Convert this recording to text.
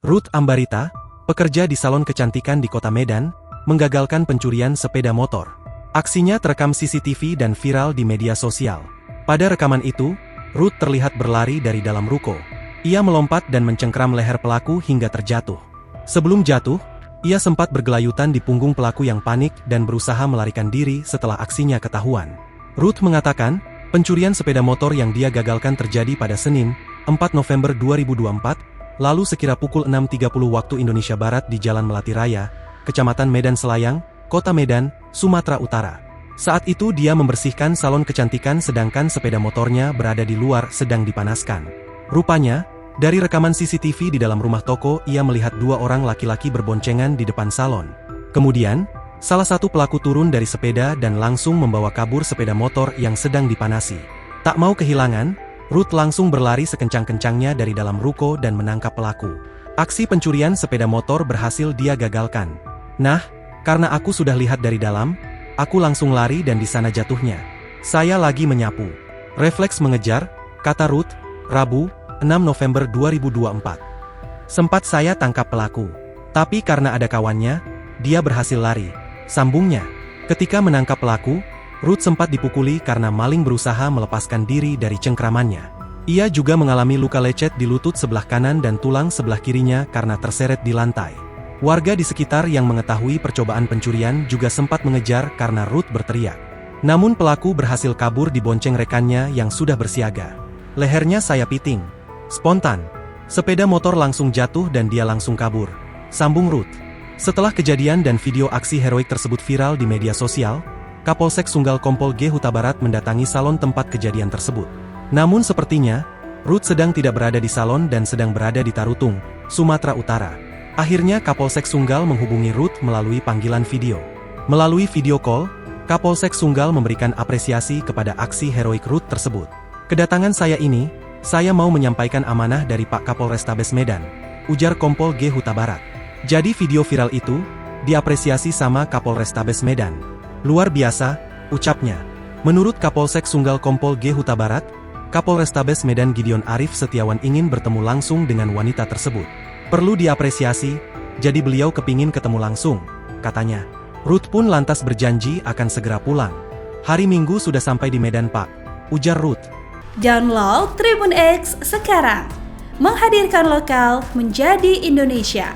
Ruth Ambarita, pekerja di salon kecantikan di kota Medan, menggagalkan pencurian sepeda motor. Aksinya terekam CCTV dan viral di media sosial. Pada rekaman itu, Ruth terlihat berlari dari dalam ruko. Ia melompat dan mencengkram leher pelaku hingga terjatuh. Sebelum jatuh, ia sempat bergelayutan di punggung pelaku yang panik dan berusaha melarikan diri setelah aksinya ketahuan. Ruth mengatakan, pencurian sepeda motor yang dia gagalkan terjadi pada Senin, 4 November 2024, lalu sekira pukul 6.30 waktu Indonesia Barat di Jalan Melati Raya, Kecamatan Medan Selayang, Kota Medan, Sumatera Utara. Saat itu dia membersihkan salon kecantikan sedangkan sepeda motornya berada di luar sedang dipanaskan. Rupanya, dari rekaman CCTV di dalam rumah toko ia melihat dua orang laki-laki berboncengan di depan salon. Kemudian, salah satu pelaku turun dari sepeda dan langsung membawa kabur sepeda motor yang sedang dipanasi. Tak mau kehilangan, Ruth langsung berlari sekencang-kencangnya dari dalam ruko dan menangkap pelaku. Aksi pencurian sepeda motor berhasil dia gagalkan. Nah, karena aku sudah lihat dari dalam, aku langsung lari dan di sana jatuhnya. Saya lagi menyapu. Refleks mengejar, kata Ruth, Rabu, 6 November 2024. Sempat saya tangkap pelaku. Tapi karena ada kawannya, dia berhasil lari. Sambungnya, ketika menangkap pelaku, Ruth sempat dipukuli karena maling berusaha melepaskan diri dari cengkramannya. Ia juga mengalami luka lecet di lutut sebelah kanan dan tulang sebelah kirinya karena terseret di lantai. Warga di sekitar yang mengetahui percobaan pencurian juga sempat mengejar karena Ruth berteriak. Namun pelaku berhasil kabur dibonceng rekannya yang sudah bersiaga. Lehernya saya piting. Spontan. Sepeda motor langsung jatuh dan dia langsung kabur. Sambung Ruth. Setelah kejadian dan video aksi heroik tersebut viral di media sosial, Kapolsek Sunggal Kompol G Huta Barat mendatangi salon tempat kejadian tersebut. Namun sepertinya, Ruth sedang tidak berada di salon dan sedang berada di Tarutung, Sumatera Utara. Akhirnya Kapolsek Sunggal menghubungi Ruth melalui panggilan video. Melalui video call, Kapolsek Sunggal memberikan apresiasi kepada aksi heroik Ruth tersebut. Kedatangan saya ini, saya mau menyampaikan amanah dari Pak Kapolrestabes Medan, ujar Kompol G Huta Barat. Jadi video viral itu, diapresiasi sama Kapolrestabes Medan. Luar biasa, ucapnya. Menurut Kapolsek Sunggal Kompol G Huta Barat, Kapolrestabes Medan Gideon Arif Setiawan ingin bertemu langsung dengan wanita tersebut. Perlu diapresiasi, jadi beliau kepingin ketemu langsung, katanya. Ruth pun lantas berjanji akan segera pulang. Hari Minggu sudah sampai di Medan Pak, ujar Ruth. Download Tribun X sekarang, menghadirkan lokal menjadi Indonesia.